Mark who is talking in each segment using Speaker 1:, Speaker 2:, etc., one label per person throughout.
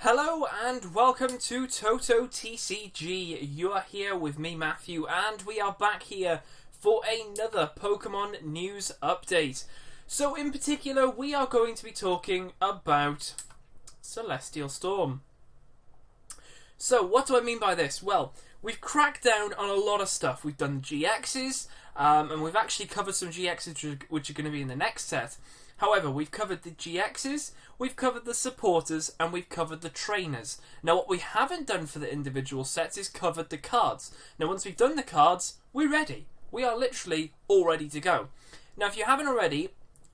Speaker 1: Hello and welcome to TotoTCG. You are here with me, Matthew, and we are back here for another Pokemon news update. So in particular, we are going to be talking about Celestial Storm. So what do I mean by this? Well, we've cracked down on a lot of stuff. We've done the GXs, and we've actually covered some GXs which are going to be in the next set. However, we've covered the GXs, we've covered the supporters, and we've covered the trainers. Now, what we haven't done for the individual sets is covered the cards. Now, once we've done the cards, we're ready. We are literally all ready to go. Now, if you haven't already,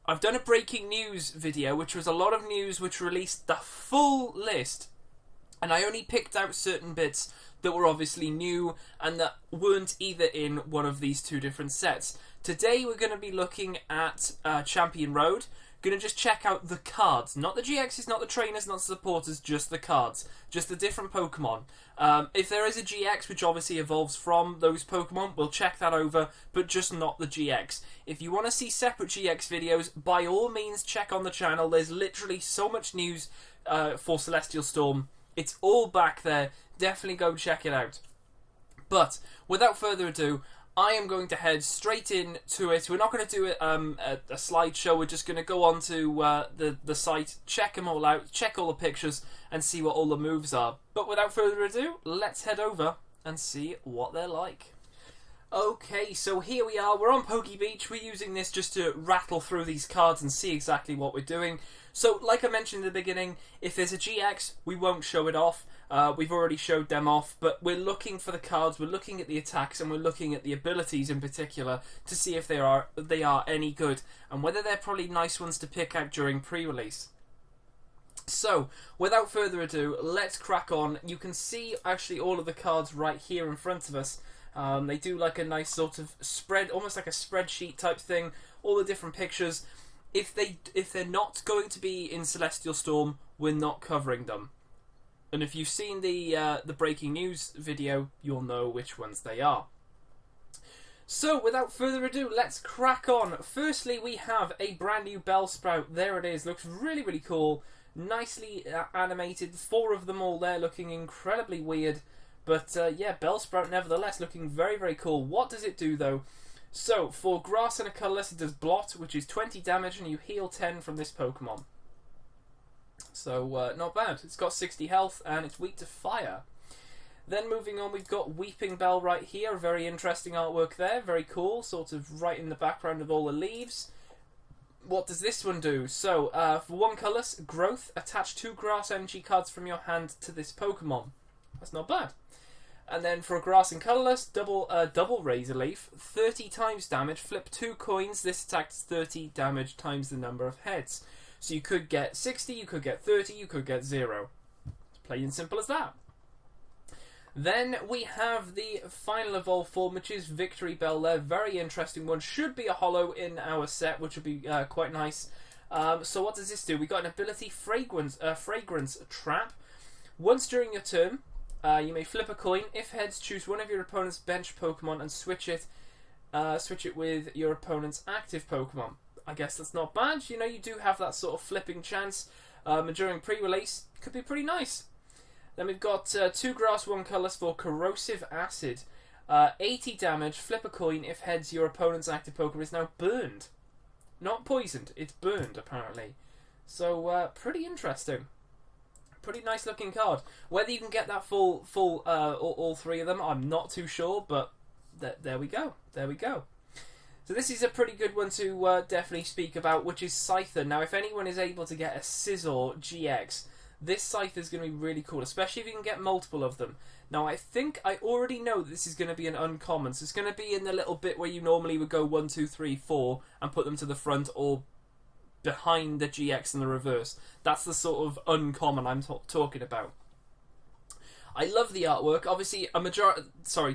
Speaker 1: I've done a breaking news video, which was a lot of news which released the full list. And I only picked out certain bits that were obviously new and that weren't either in one of these two different sets. Today we're going to be looking at Champion Road. Going to just check out the cards. Not the GXs, not the trainers, not the supporters, just the cards. Just the different Pokemon. If there is a GX, which obviously evolves from those Pokemon, we'll check that over, but just not the GX. If you want to see separate GX videos, by all means check on the channel. There's literally so much news for Celestial Storm. It's all back there. Definitely go check it out. But without further ado, I am going to head straight into it. We're not going to do a slideshow. We're just going to go on to the site, check them all out, check all the pictures, and see what all the moves are. But without further ado, let's head over and see what they're like. Okay, so here we are. We're on Poke Beach. We're using this just to rattle through these cards and see exactly what we're doing. So, like I mentioned in the beginning, if there's a GX, we won't show it off. We've already showed them off, but we're looking for the cards, we're looking at the attacks, and we're looking at the abilities in particular to see if they are any good, and whether they're probably nice ones to pick out during pre-release. So, without further ado, let's crack on. You can see actually all of the cards right here in front of us. They do like a nice sort of spread, almost like a spreadsheet type thing, all the different pictures. If they're not going to be in Celestial Storm, we're not covering them. And if you've seen the breaking news video, you'll know which ones they are. So, without further ado, let's crack on. Firstly, we have a brand new Bellsprout. There it is. Looks really, really cool. Nicely animated. 4 of them all there, looking incredibly weird. But yeah, Bellsprout nevertheless looking very, very cool. What does it do though? So, for grass and a colourless, it does Blot, which is 20 damage, and you heal 10 from this Pokemon. So, not bad. It's got 60 health, and it's weak to fire. Then moving on, we've got Weeping Bell right here. Very interesting artwork there. Very cool. Sort of right in the background of all the leaves. What does this one do? So, for 1 colourless, Growth, attach 2 grass energy cards from your hand to this Pokemon. That's not bad. And then for a grass and colourless, double Razor Leaf, 30 times damage, flip 2 coins, this attacks 30 damage times the number of heads. So you could get 60, you could get 30, you could get 0. It's plain and simple as that. Then we have the final evolved form, which is Victory Bell there. Very interesting one. Should be a holo in our set, which would be quite nice. So what does this do? We got an ability, Fragrance Trap. Once during your turn, you may flip a coin. If heads, choose one of your opponent's bench Pokemon and switch it with your opponent's active Pokemon. I guess that's not bad. You know, you do have that sort of flipping chance. During pre-release, could be pretty nice. Then we've got 2 grass, 1 colourless for Corrosive Acid. 80 damage, flip a coin. If heads, your opponent's active Pokemon is now burned. Not poisoned, it's burned apparently. So, pretty interesting. Pretty nice looking card. Whether you can get that full all 3 of them, I'm not too sure, but there we go. There we go. So this is a pretty good one to definitely speak about, which is Scyther. Now, if anyone is able to get a Scizor GX, this Scyther is going to be really cool, especially if you can get multiple of them. Now, I think I already know that this is going to be an uncommon, so it's going to be in the little bit where you normally would go 1, 2, 3, 4 and put them to the front or behind the GX in the reverse. That's the sort of uncommon I'm talking about. I love the artwork. Obviously,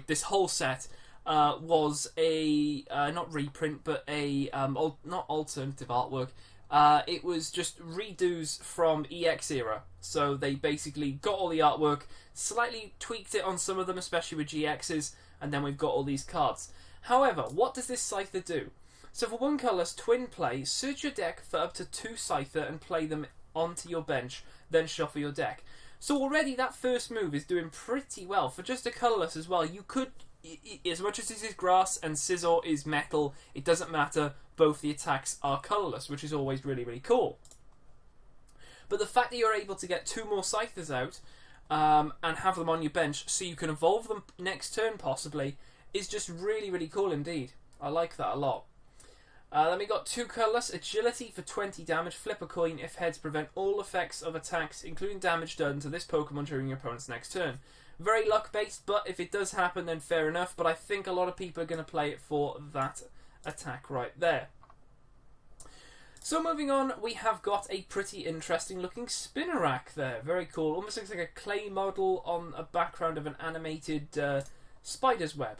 Speaker 1: this whole set was a not reprint, but a not alternative artwork. It was just redos from EX era. So they basically got all the artwork, slightly tweaked it on some of them, especially with GXs, and then we've got all these cards. However, what does this Scyther do? So for 1 colourless twin play, search your deck for up to 2 Scyther and play them onto your bench, then shuffle your deck. So already that first move is doing pretty well. For just a colourless as well, you could, as much as this is grass and Scizor is metal, it doesn't matter, both the attacks are colourless, which is always really, really cool. But the fact that you're able to get 2 more Scythers out and have them on your bench so you can evolve them next turn possibly is just really, really cool indeed. I like that a lot. Then we got 2 colourless, agility for 20 damage, flip a coin if heads, prevent all effects of attacks, including damage done to this Pokemon during your opponent's next turn. Very luck based, but if it does happen then fair enough, but I think a lot of people are going to play it for that attack right there. So moving on, we have got a pretty interesting looking Spinnerack there. Very cool, almost looks like a clay model on a background of an animated spider's web.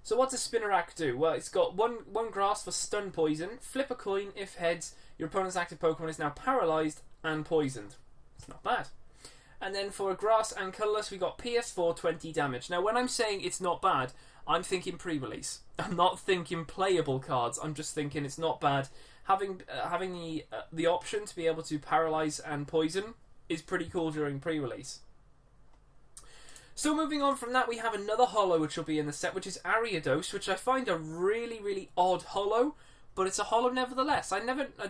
Speaker 1: So what does Spinnerack do? Well, it's got one grass for stun poison. Flip a coin if heads. Your opponent's active Pokemon is now paralysed and poisoned. It's not bad. And then for a grass and colourless, we got PS4 20 damage. Now, when I'm saying it's not bad, I'm thinking pre-release. I'm not thinking playable cards. I'm just thinking it's not bad. Having the option to be able to paralyse and poison is pretty cool during pre-release. So moving on from that, we have another holo which will be in the set, which is Ariados, which I find a really, really odd holo, but it's a holo nevertheless. I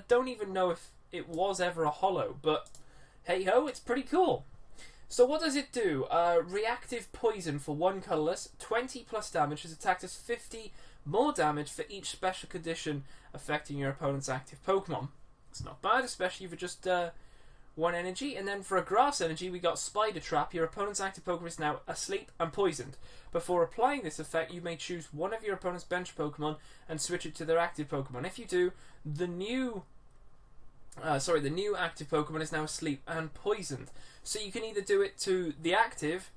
Speaker 1: don't even know if it was ever a holo, but hey ho, it's pretty cool. So what does it do? Reactive poison for 1 colourless, 20 plus damage, has attacked as 50 more damage for each special condition affecting your opponent's active Pokemon. It's not bad, especially for just 1 energy. And then for a grass energy, we got Spider Trap. Your opponent's active Pokemon is now asleep and poisoned. Before applying this effect, you may choose one of your opponent's bench Pokemon and switch it to their active Pokemon. If you do, the new active Pokemon is now asleep and poisoned. So you can either do it to the active,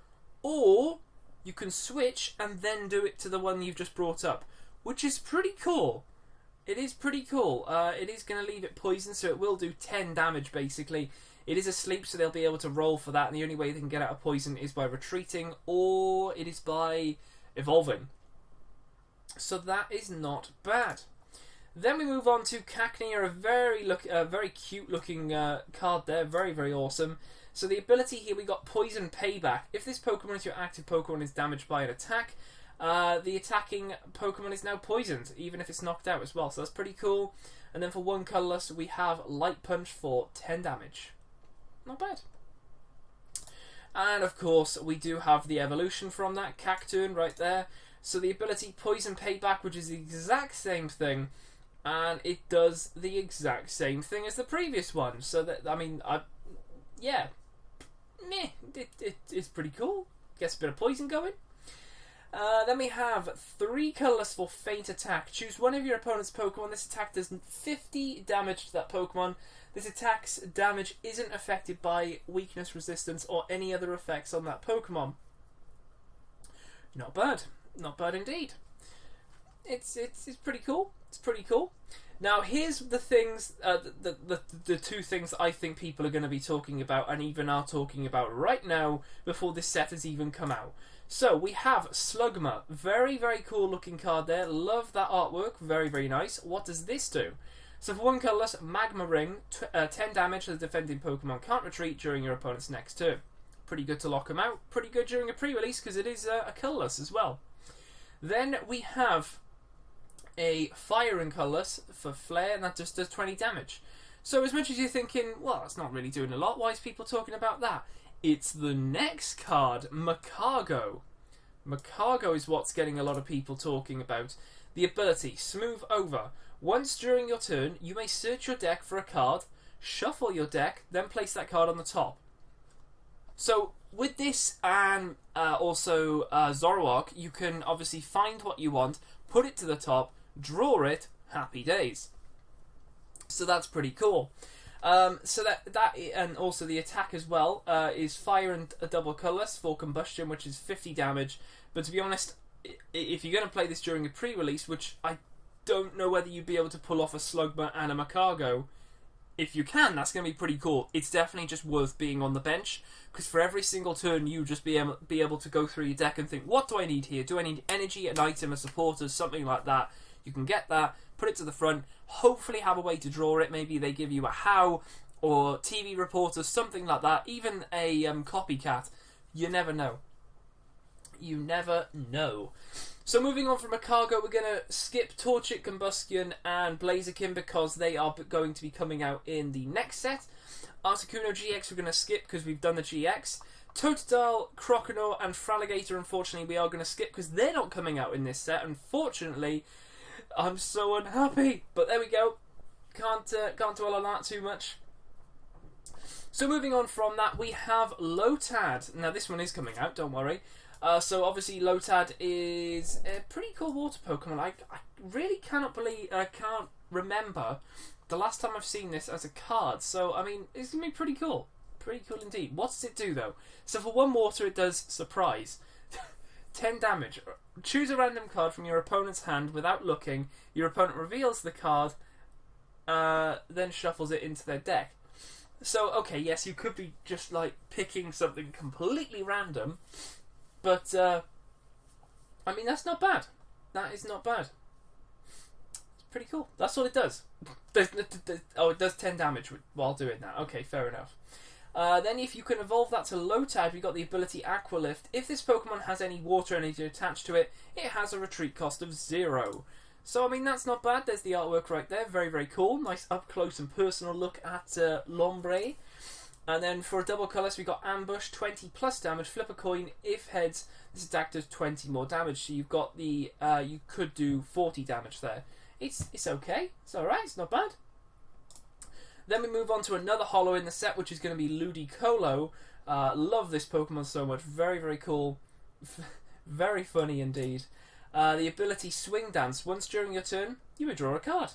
Speaker 1: or you can switch and then do it to the one you've just brought up, which is pretty cool. It is pretty cool. It is going to leave it poisoned, so it will do 10 damage basically. It is asleep, so they'll be able to roll for that, and the only way they can get out of poison is by retreating, or it is by evolving. So that is not bad. Then we move on to Cacnea, a very cute looking card there, very, very awesome. So the ability here, we got Poison Payback. If this Pokemon is your active Pokemon is damaged by an attack, the attacking Pokemon is now poisoned, even if it's knocked out as well. So that's pretty cool. And then for 1 colourless, we have Light Punch for 10 damage. Not bad. And of course, we do have the evolution from that, Cacturne right there. So the ability Poison Payback, which is the exact same thing, and it does the exact same thing as the previous one. So that, I mean, it's pretty cool. Gets a bit of poison going. Then we have 3 colours for Faint Attack. Choose one of your opponent's Pokemon. This attack does 50 damage to that Pokemon. This attack's damage isn't affected by weakness, resistance, or any other effects on that Pokemon. Not bad. Not bad indeed. It's pretty cool. It's pretty cool. Now here's the things, the 2 things I think people are going to be talking about, and even are talking about right now before this set has even come out. So we have Slugma, very, very cool looking card there. Love that artwork, very, very nice. What does this do? So for 1 colourless, Magma Ring, 10 damage to the defending Pokemon can't retreat during your opponent's next turn. Pretty good to lock them out. Pretty good during a pre-release because it is a colourless as well. Then we have a Fire and colourless for Flare, and that just does 20 damage. So as much as you're thinking, well, that's not really doing a lot, why is people talking about that? It's the next card, Macargo. Macargo is what's getting a lot of people talking about. The ability, Smooth Over. Once during your turn, you may search your deck for a card, shuffle your deck, then place that card on the top. So with this and also Zoroark, you can obviously find what you want, put it to the top, draw it, happy days. So that's pretty cool. So that and also the attack as well is Fire and a double colourless for Combustion, which is 50 damage. But to be honest, if you're going to play this during a pre-release, which I don't know whether you'd be able to pull off a Slugma and a Macargo, if you can, that's going to be pretty cool. It's definitely just worth being on the bench, because for every single turn you just be able to go through your deck and think, what do I need here? Do I need energy, an item, a supporter, something like that? You can get that, put it to the front, hopefully have a way to draw it. Maybe they give you a how, or TV reporter, something like that, even a copycat. You never know. You never know. So moving on from a cargo, we're going to skip Torchic, Combustion and Blaziken because they are going to be coming out in the next set. Articuno GX we're going to skip because we've done the GX. Totodile, Croconaw and Fraligator, unfortunately, we are going to skip because they're not coming out in this set. Unfortunately, I'm so unhappy. But there we go. Can't dwell on that too much. So moving on from that, we have Lotad. Now this one is coming out, don't worry. So obviously Lotad is a pretty cool water Pokemon. I really can't remember the last time I've seen this as a card. So I mean, it's going to be pretty cool. Pretty cool indeed. What does it do though? So for 1 water it does surprise. 10 damage. Choose a random card from your opponent's hand without looking. Your opponent reveals the card, then shuffles it into their deck. So, okay, yes, you could be just like picking something completely random, but I mean, that's not bad. That is not bad. It's pretty cool. That's all it does. Oh, it does 10 damage while doing that. Okay, fair enough. Then if you can evolve that to Lotad, you've got the ability Aqua Lift. If this Pokemon has any water energy attached to it, it has a retreat cost of 0. So, I mean, that's not bad. There's the artwork right there. Very, very cool. Nice up-close and personal look at Lombre. And then for a double colour, so we've got Ambush, 20 plus damage. Flip a coin. If heads, this attack does 20 more damage. So you've got the... you could do 40 damage there. It's okay. It's alright. It's not bad. Then we move on to another holo in the set, which is going to be Ludicolo. Love this Pokemon so much. Very, very cool. Very funny indeed. The ability Swing Dance. Once during your turn, you may draw a card.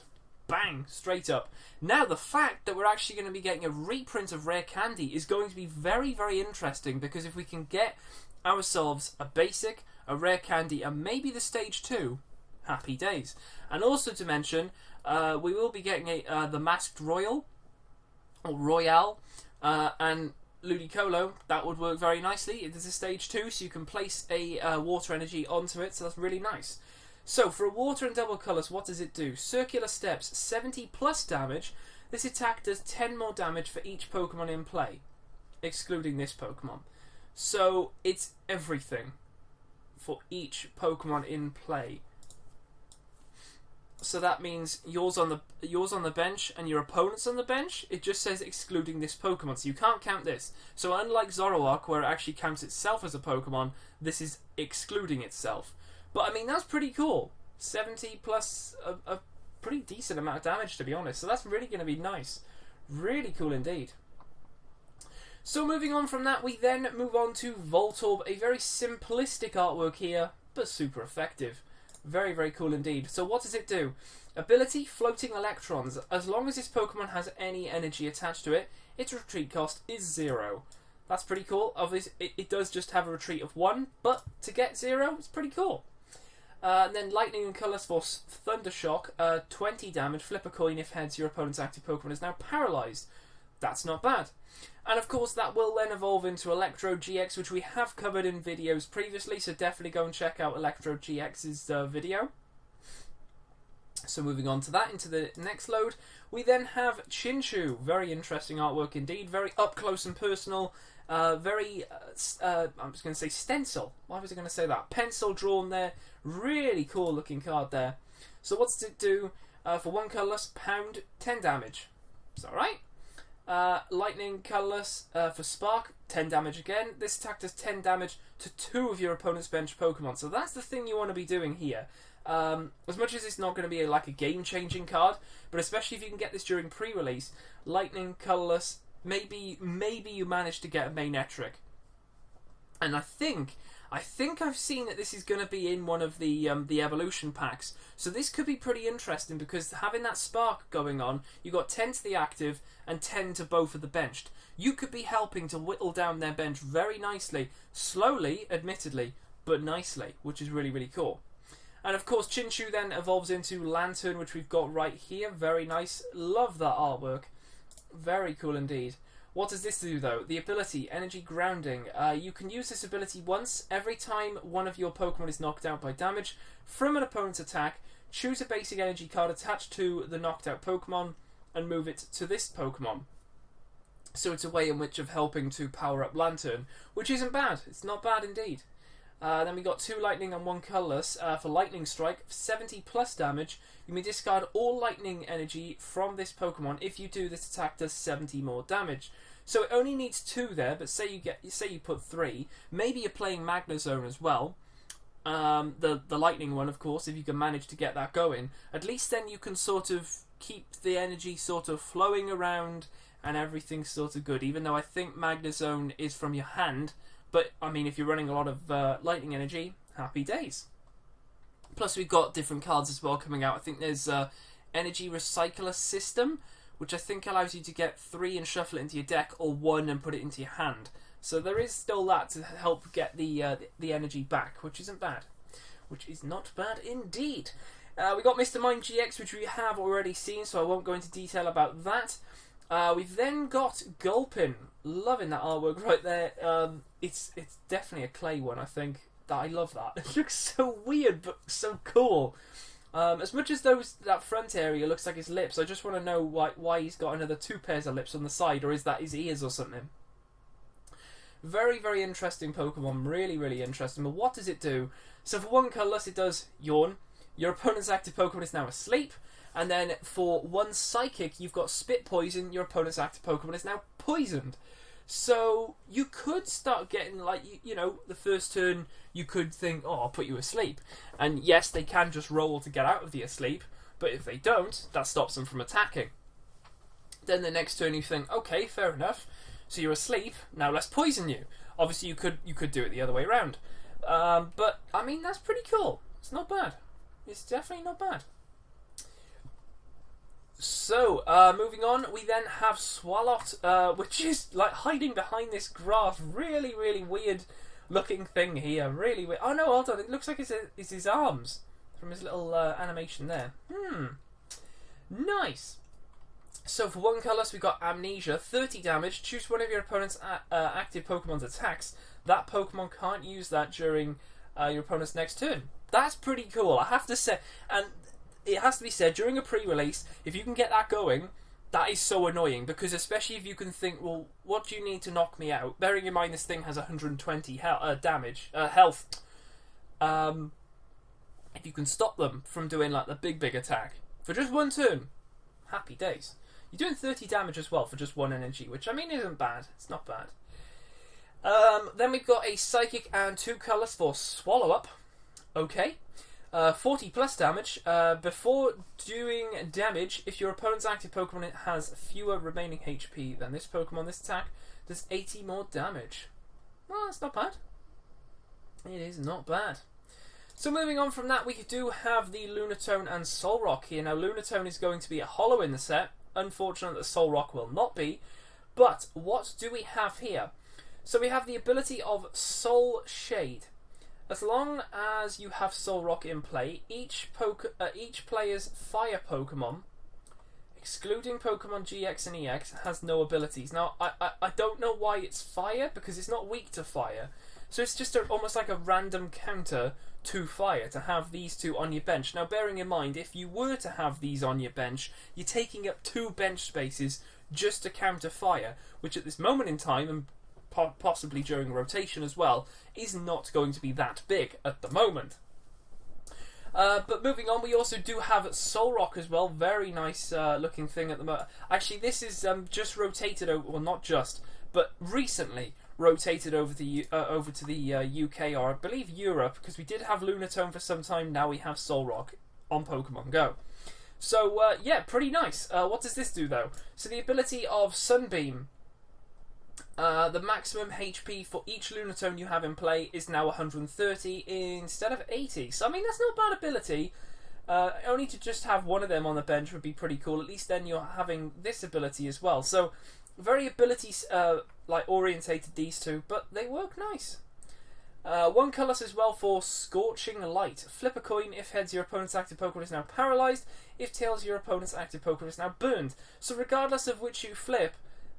Speaker 1: Bang! Straight up. Now, the fact that we're actually going to be getting a reprint of Rare Candy is going to be very, very interesting, because if we can get ourselves a Basic, a Rare Candy, and maybe the Stage 2, happy days. And also to mention, we will be getting the Masked Royal, or Royale, and Ludicolo. That would work very nicely. It is a Stage 2, so you can place a water energy onto it, so that's really nice. So, for a water and double colours, what does it do? Circular Steps, 70 plus damage. This attack does 10 more damage for each Pokemon in play, excluding this Pokemon. So, it's everything for each Pokemon in play. So that means yours on the bench and your opponent's on the bench. It just says excluding this Pokemon, so you can't count this. So unlike Zoroark, where it actually counts itself as a Pokemon, this is excluding itself. But I mean, that's pretty cool. 70 plus a pretty decent amount of damage, to be honest. So that's really going to be nice. Really cool indeed. So moving on from that, we then move on to Voltorb. A very simplistic artwork here, but super effective. Very, very cool indeed. So what does it do? Ability, Floating Electrons. As long as this Pokemon has any energy attached to it, its retreat cost is 0. That's pretty cool. Obviously, it does just have a retreat of 1, but to get 0, it's pretty cool. And then Lightning and Colours for Thunder Shock. 20 damage. Flip a coin. If heads, your opponent's active Pokemon is now paralysed. That's not bad. And of course that will then evolve into Electro GX, which we have covered in videos previously, so definitely go and check out Electro GX's video. So moving on to that, into the next load, we then have Chinchou. Very interesting artwork indeed, very up close and personal, very, I was going to say stencil, why was I going to say that? Pencil drawn there, really cool looking card there. So what does it do? For 1 colourless, pound, 10 damage. It's alright. Lightning, colourless, for Spark, 10 damage again. This attack does 10 damage to 2 of your opponent's bench Pokemon. So that's the thing you want to be doing here. As much as it's not going to be like a game-changing card, but especially if you can get this during pre-release, Lightning, colourless, maybe you manage to get a Manectric. And I think I've seen that this is going to be in one of the evolution packs. So this could be pretty interesting, because having that Spark going on, you've got 10 to the active and 10 to both of the benched. You could be helping to whittle down their bench very nicely. Slowly, admittedly, but nicely, which is really, really cool. And of course, Chinchou then evolves into Lantern, which we've got right here. Very nice. Love that artwork. Very cool indeed. What does this do though? The ability, Energy Grounding. You can use this ability once every time one of your Pokemon is knocked out by damage from an opponent's attack. Choose a basic energy card attached to the knocked out Pokemon and move it to this Pokemon. So it's a way in which of helping to power up Lantern, which isn't bad. It's not bad indeed. Then we got 2 lightning and 1 colourless. For lightning strike, 70 plus damage. You may discard all lightning energy from this Pokemon. If you do, this attack does 70 more damage. So it only needs 2 there, but say you put 3. Maybe you're playing Magnezone as well. The lightning one, of course, if you can manage to get that going. At least then you can sort of keep the energy sort of flowing around and everything's sort of good. Even though I think Magnezone is from your hand. But, I mean, if you're running a lot of lightning energy, happy days. Plus, we've got different cards as well coming out. I think there's Energy Recycler System, which I think allows you to get 3 and shuffle it into your deck, or 1 and put it into your hand. So there is still that to help get the energy back, which isn't bad. Which is not bad indeed. We got Mr. Mime GX, which we have already seen, so I won't go into detail about that. We've then got Gulpin. Loving that artwork right there. It's definitely a clay one, I think. I love that. It looks so weird, but so cool. As much as that front area looks like his lips, I just want to know why he's got another 2 pairs of lips on the side, or is that his ears or something? Very, very interesting Pokemon. Really, really interesting. But what does it do? So for 1 colourless, it does Yawn. Your opponent's active Pokemon is now asleep. And then for 1 Psychic, you've got Spit Poison. Your opponent's active Pokemon is now poisoned. So you could start getting, like, you know, the first turn you could think, oh, I'll put you asleep. And yes, they can just roll to get out of the asleep. But if they don't, that stops them from attacking. Then the next turn you think, okay, fair enough. So you're asleep, now let's poison you. Obviously you could do it the other way around. But, I mean, that's pretty cool. It's not bad. It's definitely not bad. So, moving on, we then have Swalot, which is like hiding behind this grass. Really, really weird looking thing here. Really weird. Oh no, hold on. It looks like it's his arms from his little animation there. Nice. So for 1 colour, we've got Amnesia, 30 damage. Choose one of your opponent's active Pokemon's attacks. That Pokemon can't use that during your opponent's next turn. That's pretty cool, I have to say. And it has to be said, during a pre-release, if you can get that going, that is so annoying. Because especially if you can think, well, what do you need to knock me out? Bearing in mind this thing has 120 health. If you can stop them from doing like the big attack for just 1 turn, happy days. You're doing 30 damage as well for just 1 energy, which I mean isn't bad. It's not bad. Then we've got a Psychic and 2 colours for Swallow Up. Okay. 40 plus damage. Before doing damage, if your opponent's active Pokemon has fewer remaining HP than this Pokemon, this attack does 80 more damage. Well, that's not bad. It is not bad. So moving on from that, we do have the Lunatone and Solrock here. Now, Lunatone is going to be a holo in the set. Unfortunately, the Solrock will not be. But what do we have here? So we have the ability of Soul Shade. As long as you have Solrock in play, each player's fire Pokemon, excluding Pokemon GX and EX, has no abilities. Now, I don't know why it's fire, because it's not weak to fire. So it's just almost like a random counter to fire, to have these 2 on your bench. Now, bearing in mind, if you were to have these on your bench, you're taking up 2 bench spaces just to counter fire, which at this moment in time, and possibly during rotation as well, is not going to be that big at the moment. But moving on, we also do have Solrock as well. Very nice looking thing at the moment. Actually, this is just rotated over, well, not just, but recently rotated over to the UK, or I believe Europe, because we did have Lunatone for some time. Now we have Solrock on Pokemon Go. So yeah, pretty nice. What does this do though? So the ability of Sunbeam. The maximum HP for each Lunatone you have in play is now 130 instead of 80. So I mean, that's not a bad ability. Only to just have one of them on the bench would be pretty cool. At least then you're having this ability as well. So very ability like orientated, these 2, but they work nice. 1 colours as well for Scorching Light. Flip a coin. If heads, your opponent's active Pokemon is now paralysed. If tails, your opponent's active Pokemon is now burned. So regardless of which you flip,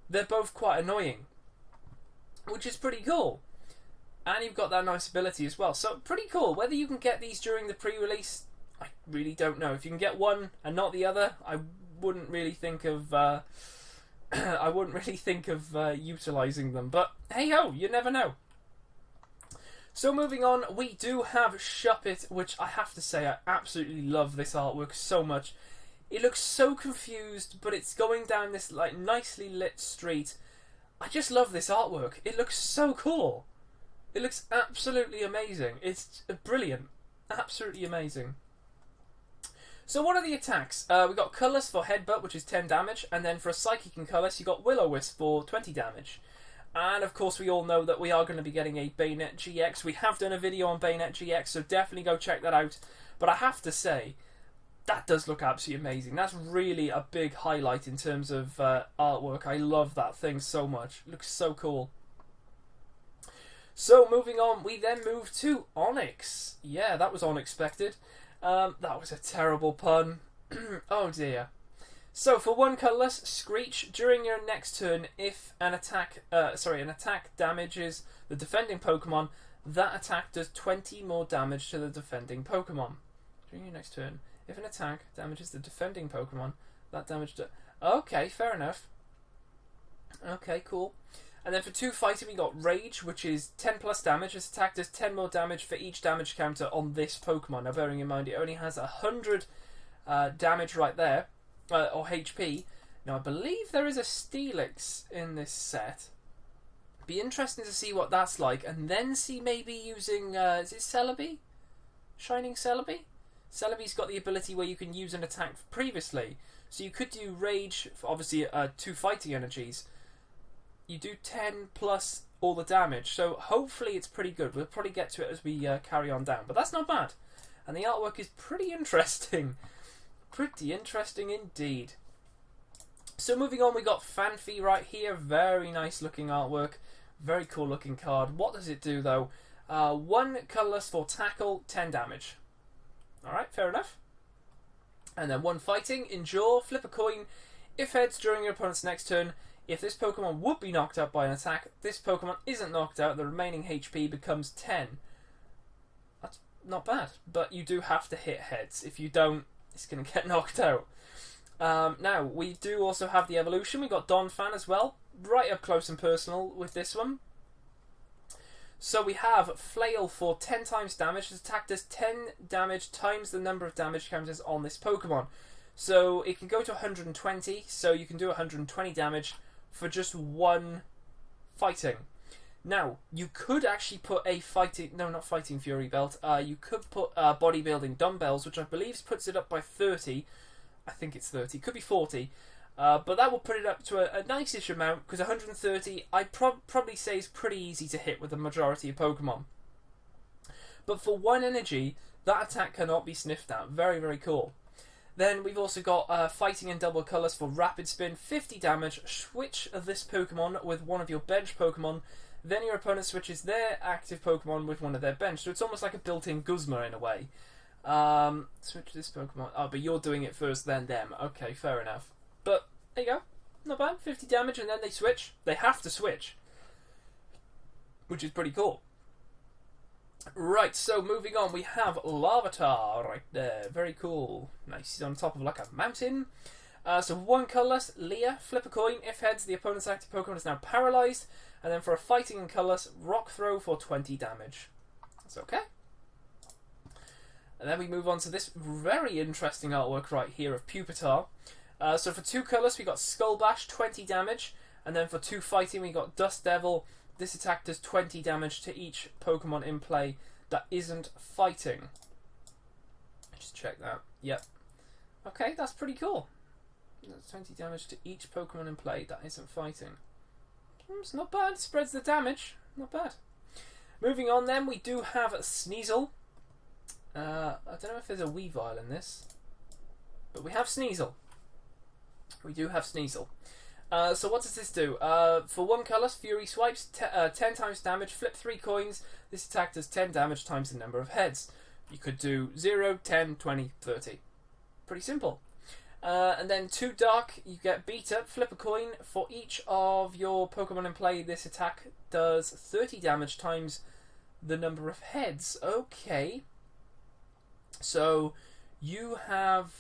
Speaker 1: they're both quite annoying, which is pretty cool. And you've got that nice ability as well. So pretty cool. Whether you can get these during the pre-release, I really don't know. If you can get one and not the other, I wouldn't really think of I wouldn't really think of utilising them. But hey ho, you never know. So moving on, we do have Shuppet, which I have to say I absolutely love this artwork so much. It looks so confused, but it's going down this like nicely lit street. I just love this artwork. It looks so cool. It looks absolutely amazing. It's brilliant. Absolutely amazing. So what are the attacks? We've got Colourless for Headbutt, which is 10 damage, and then for a Psychic and Colourless, you've got Will-O-Wisp for 20 damage. And of course we all know that we are going to be getting a Bayonet GX. We have done a video on Bayonet GX, so definitely go check that out. But I have to say, that does look absolutely amazing. That's really a big highlight in terms of artwork. I love that thing so much. It looks so cool. So moving on, we then move to Onyx. Yeah, that was unexpected. That was a terrible pun. Oh dear. So for one colourless, Screech, during your next turn, if an attack damages the defending Pokemon, that attack does 20 more damage to the defending Pokemon. During your next turn, if an attack damages the defending Pokemon, that damage does... Okay, fair enough. Okay, cool. And then for 2 fighting, we got Rage, which is 10 plus damage. This attack does 10 more damage for each damage counter on this Pokemon. Now, bearing in mind, it only has 100 damage right there, or HP. Now, I believe there is a Steelix in this set. Be interesting to see what that's like, and then see maybe using, is it Celebi? Shining Celebi? Celebi's got the ability where you can use an attack previously. So you could do Rage, for obviously 2 fighting energies. You do 10 plus all the damage, so hopefully it's pretty good. We'll probably get to it as we carry on down, but that's not bad. And the artwork is pretty interesting. Pretty interesting indeed. So moving on, we got Fanfi right here. Very nice looking artwork. Very cool looking card. What does it do though? 1 colourless for tackle, 10 damage. Alright, fair enough. And then 1 fighting, endure, flip a coin. If heads during your opponent's next turn, if this Pokemon would be knocked out by an attack, this Pokemon isn't knocked out, the remaining HP becomes 10. That's not bad, but you do have to hit heads. If you don't, it's going to get knocked out. Now, we do also have the evolution. We got Donphan as well, right up close and personal with this one. So we have Flail for 10 times damage. This attack does 10 damage times the number of damage counters on this Pokemon. So it can go to 120, so you can do 120 damage for just 1 fighting. Now, you could actually put a fighting... No, not fighting Fury Belt. You could put bodybuilding dumbbells, which I believe puts it up by 30. I think it's 30. Could be 40. But that will put it up to a nice-ish amount, because 130, I'd probably say is pretty easy to hit with the majority of Pokemon. But for 1 energy, that attack cannot be sniffed at. Very, very cool. Then we've also got Fighting and Double Colours for Rapid Spin, 50 damage. Switch this Pokemon with one of your bench Pokemon. Then your opponent switches their active Pokemon with one of their bench. So it's almost like a built-in Guzma in a way. Switch this Pokemon. Oh, but you're doing it first, then them. Okay, fair enough. But there you go. Not bad. 50 damage, and then they switch. They have to switch, which is pretty cool. Right, so moving on, we have Larvitar right there. Very cool. Nice. He's on top of like a mountain. So 1 colourless, Leah, flip a coin. If heads, the opponent's active Pokemon is now paralysed. And then for a fighting and colourless, Rock Throw for 20 damage. That's okay. And then we move on to this very interesting artwork right here of Pupitar. So for 2 colours, we got Skull Bash, 20 damage. And then for 2 fighting, we got Dust Devil. This attack does 20 damage to each Pokemon in play that isn't fighting. Just check that. Yep. Okay, that's pretty cool. That's 20 damage to each Pokemon in play that isn't fighting. It's not bad. Spreads the damage. Not bad. Moving on then, we do have Sneasel. I don't know if there's a Weavile in this, but we have Sneasel. We do have Sneasel. So what does this do? For 1 colourless, Fury Swipes, 10 times damage, flip 3 coins. This attack does 10 damage times the number of heads. You could do 0, 10, 20, 30. Pretty simple. And then 2 dark, you get Beat Up, flip a coin. For each of your Pokemon in play, this attack does 30 damage times the number of heads. Okay. So you have...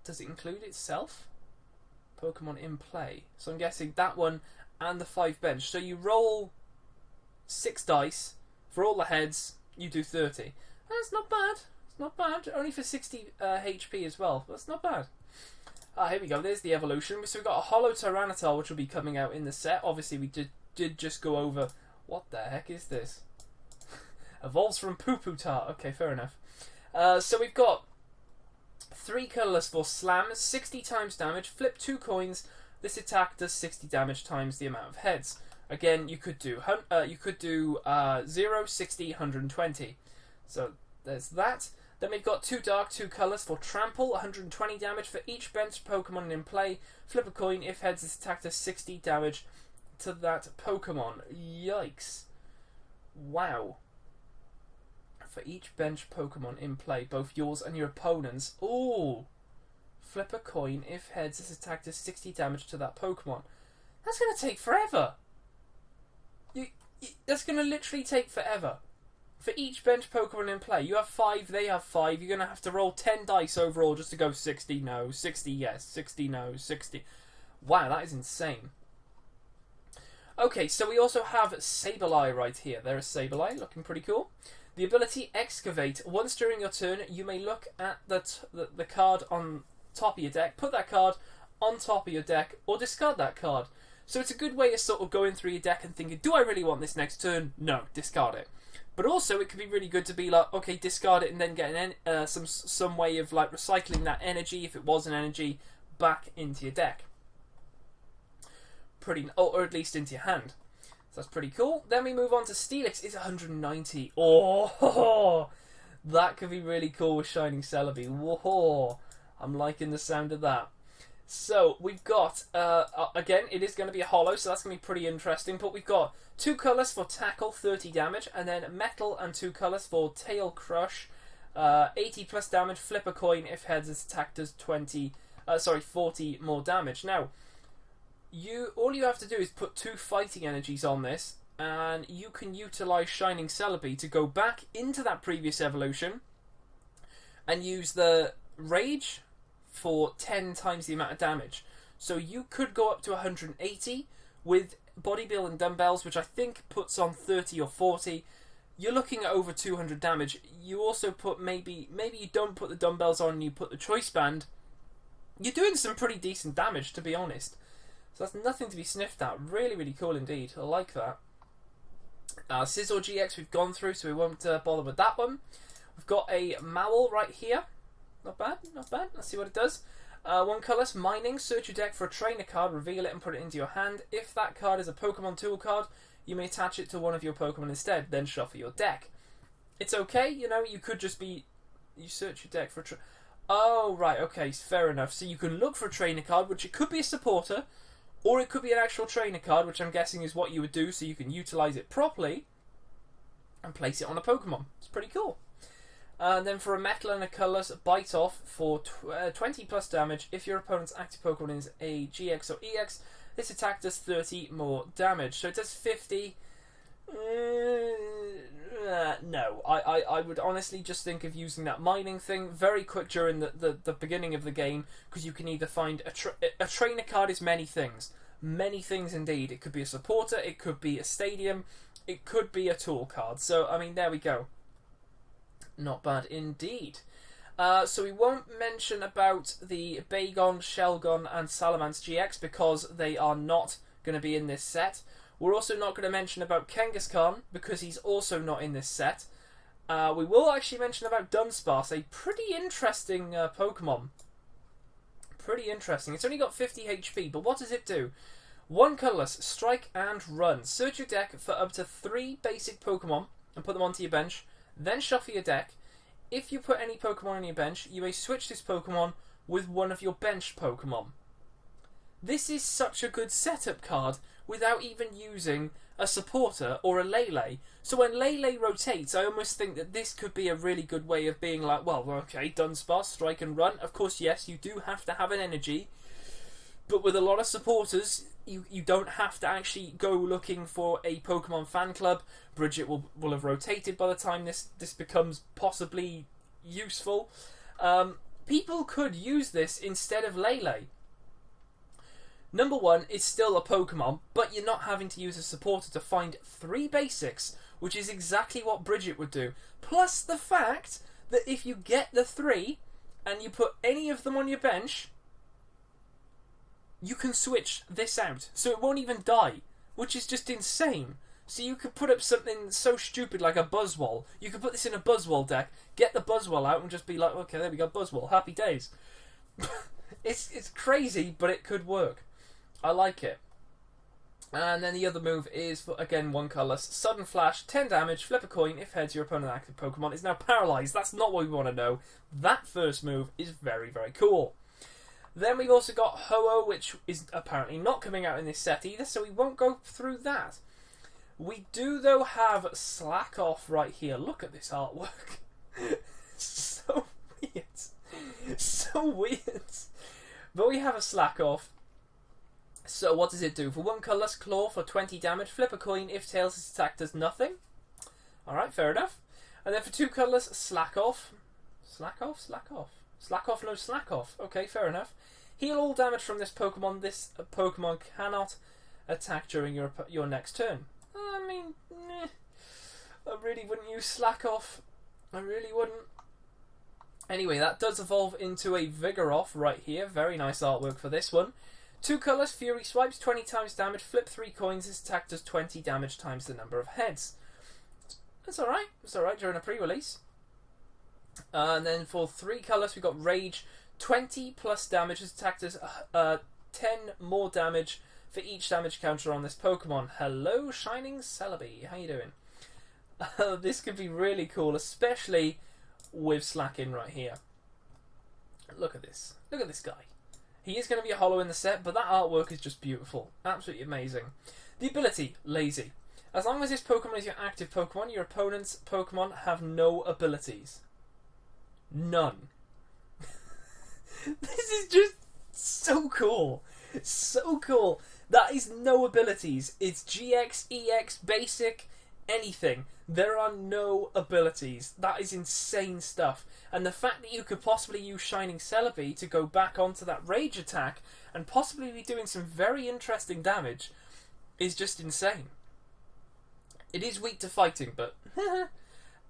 Speaker 1: Does it include itself? Pokemon in play. So I'm guessing that one and the 5 bench. So you roll 6 dice for all the heads, you do 30. That's not bad. It's not bad. Only for 60 HP as well. That's not bad. Here we go. There's the evolution. So we've got a Holo Tyranitar, which will be coming out in the set. Obviously, we did just go over... What the heck is this? Evolves from Poo-Poo Tart. Okay, fair enough. So we've got 3 colourless for Slam, 60 times damage, flip 2 coins. This attack does 60 damage times the amount of heads. Again, you could do 0, 60, 120. So there's that. Then we've got 2 dark, 2 colours for Trample, 120 damage for each bench Pokemon in play. Flip a coin. If heads, this attack does 60 damage to that Pokemon. Yikes. Wow. For each bench Pokemon in play, both yours and your opponent's. Ooh. Flip a coin. If heads, this attack does 60 damage to that Pokemon. That's going to take forever. That's going to literally take forever. For each bench Pokemon in play, you have 5, they have 5. You're going to have to roll 10 dice overall just to go 60, no, 60, yes, 60, no, 60. Wow, that is insane. Okay, so we also have Sableye right here. There is Sableye, looking pretty cool. The ability Excavate. Once during your turn, you may look at the card on top of your deck, put that card on top of your deck, or discard that card. So it's a good way of sort of going through your deck and thinking, do I really want this next turn? No, discard it. But also, it could be really good to be like, okay, discard it and then get some way of like recycling that energy, if it was an energy, back into your deck. Or at least into your hand. So that's pretty cool. Then we move on to Steelix. It's 190. Oh, that could be really cool with Shining Celebi. Whoa, I'm liking the sound of that. So we've got, again, it is going to be a holo, so that's going to be pretty interesting. But we've got 2 colours for Tackle, 30 damage, and then Metal and 2 colours for Tail Crush, 80 plus damage. Flip a coin. If heads, this attack does 40 more damage. Now, all you have to do is put 2 fighting energies on this, and you can utilise Shining Celebi to go back into that previous evolution and use the Rage for 10 times the amount of damage. So you could go up to 180 with Body Build and Dumbbells, which I think puts on 30 or 40. You're looking at over 200 damage. You also put maybe you don't put the Dumbbells on and you put the Choice Band. You're doing some pretty decent damage, to be honest. So that's nothing to be sniffed at. Really, really cool indeed. I like that. Scizor GX we've gone through, so we won't bother with that one. We've got a Maul right here. Not bad, not bad. Let's see what it does. 1 colourless, Mining. Search your deck for a trainer card, reveal it and put it into your hand. If that card is a Pokemon tool card, you may attach it to one of your Pokemon instead, then shuffle your deck. It's okay, you know, you could just be... You search your deck for a... Oh, right, okay, fair enough. So you can look for a trainer card, which it could be a supporter, or it could be an actual trainer card, which I'm guessing is what you would do, so you can utilise it properly and place it on a Pokemon. It's pretty cool. And then for a Metal and a colourless, Bite Off for 20 plus damage. If your opponent's active Pokemon is a GX or EX, this attack does 30 more damage. So it does 50. No, I would honestly just think of using that mining thing very quick during the beginning of the game, because you can either find a trainer card is many things indeed. It could be a supporter, it could be a stadium, it could be a tool card. So I mean, there we go. Not bad indeed. So we won't mention about the Bagon, Shelgon and Salamence GX because they are not going to be in this set. We're also not going to mention about Kangaskhan because he's also not in this set. We will actually mention about Dunsparce, a pretty interesting Pokemon. Pretty interesting. It's only got 50 HP, but what does it do? 1 colourless, Strike and Run. Search your deck for up to 3 basic Pokemon and put them onto your bench. Then shuffle your deck. If you put any Pokemon on your bench, you may switch this Pokemon with one of your bench Pokemon. This is such a good setup card without even using a supporter or a Lele. So when Lele rotates, I almost think that this could be a really good way of being like, well, okay, Dunsparce, Strike and Run. Of course, yes, you do have to have an energy. But with a lot of supporters, you don't have to actually go looking for a Pokemon fan club. Bridget will have rotated by the time this becomes possibly useful. People could use this instead of Lele. Number 1 is still a Pokemon, but you're not having to use a supporter to find 3 basics, which is exactly what Bridget would do. Plus the fact that if you get the 3 and you put any of them on your bench, you can switch this out, so it won't even die, which is just insane. So you could put up something so stupid like a Buzzwole. You could put this in a Buzzwole deck, get the Buzzwole out, and just be like, okay, there we go, Buzzwole, happy days. It's crazy, but it could work. I like it. And then the other move is, for, again, 1 colourless. Sudden Flash, 10 damage, flip a coin. If heads, your opponent's active Pokemon is now paralysed. That's not what we want to know. That first move is very, very cool. Then we've also got Ho-Oh, which is apparently not coming out in this set either, so we won't go through that. We do, though, have Slack Off right here. Look at this artwork. So weird. So weird. But we have a Slack Off. So what does it do? For 1 colourless, Claw for 20 damage. Flip a coin. If tails, its attack does nothing. Alright, fair enough. And then for 2 colourless, Slack Off. Slack Off? Slack Off. Slack Off, no Slack Off. Okay, fair enough. Heal all damage from this Pokemon. This Pokemon cannot attack during your next turn. I mean, I really wouldn't use Slack Off. I really wouldn't. Anyway, that does evolve into a Vigor Off right here. Very nice artwork for this one. 2 colours, Fury Swipes, 20 times damage. Flip 3 coins. This attack does 20 damage times the number of heads. That's alright. That's alright during a pre-release. And then for 3 colours, we've got Rage. 20 plus damage. This attack does 10 more damage for each damage counter on this Pokemon. Hello, Shining Celebi. How you doing? This could be really cool, especially with Slacking right here. Look at this. Look at this guy. He is going to be a holo in the set, but that artwork is just beautiful. Absolutely amazing. The ability, Lazy. As long as this Pokemon is your active Pokemon, your opponent's Pokemon have no abilities. None. This is just so cool. So cool. That is no abilities. It's GX, EX, Basic, anything. There are no abilities. That is insane stuff. And the fact that you could possibly use Shining Celebi to go back onto that Rage attack and possibly be doing some very interesting damage is just insane. It is weak to fighting, but...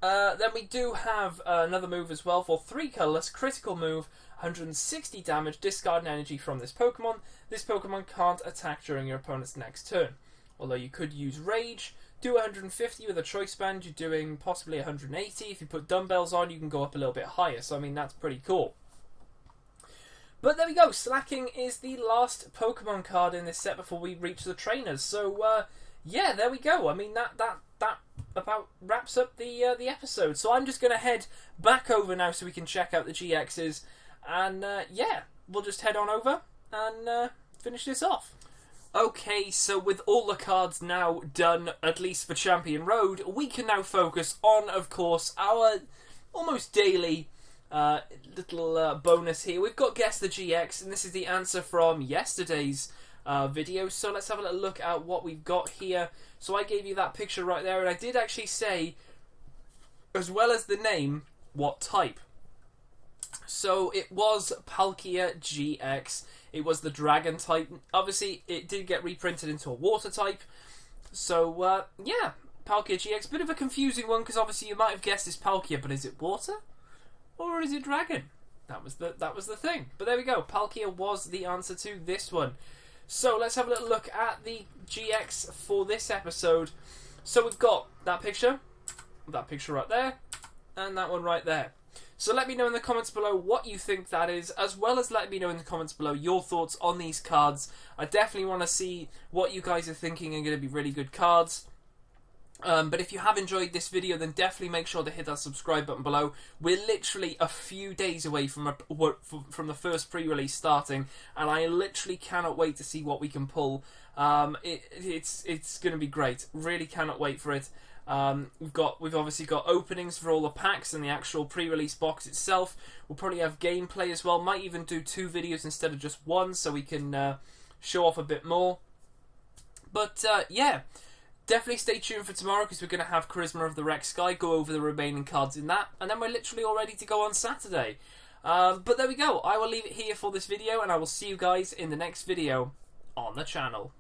Speaker 1: then we do have another move as well for 3 colourless, critical move, 160 damage, discard an energy from this Pokemon. This Pokemon can't attack during your opponent's next turn. Although you could use Rage, do 150 with a Choice Band, you're doing possibly 180. If you put dumbbells on, you can go up a little bit higher, so I mean, that's pretty cool. But there we go, Slacking is the last Pokemon card in this set before we reach the trainers. So, yeah, there we go. I mean, that about wraps up the episode. So I'm just going to head back over now so we can check out the GXs. And, yeah, we'll just head on over and finish this off. Okay, so with all the cards now done, at least for Champion Road, we can now focus on, of course, our almost daily little bonus here. We've got Guess the GX, and this is the answer from yesterday's video. So let's have a little look at what we've got here. So I gave you that picture right there, and I did actually say, as well as the name, what type. So it was Palkia GX. It was the Dragon type. Obviously, it did get reprinted into a Water type. So, yeah, Palkia GX. Bit of a confusing one, because obviously you might have guessed it's Palkia, but is it Water? Or is it Dragon? That was the thing. But there we go. Palkia was the answer to this one. So, let's have a little look at the GX for this episode. So, we've got that picture right there, and that one right there. So let me know in the comments below what you think that is, as well as let me know in the comments below your thoughts on these cards. I definitely want to see what you guys are thinking are going to be really good cards. But if you have enjoyed this video, then definitely make sure to hit that subscribe button below. We're literally a few days away from the first pre-release starting, and I literally cannot wait to see what we can pull. It's going to be great. Really cannot wait for it. We've obviously got openings for all the packs and the actual pre-release box itself. We'll probably have gameplay as well. Might even do 2 videos instead of just 1, so we can show off a bit more. But yeah, definitely stay tuned for tomorrow, because we're going to have Charisma of the Rex Sky, go over the remaining cards in that, and then we're literally all ready to go on Saturday. But there we go. I will leave it here for this video, and I will see you guys in the next video. on the channel.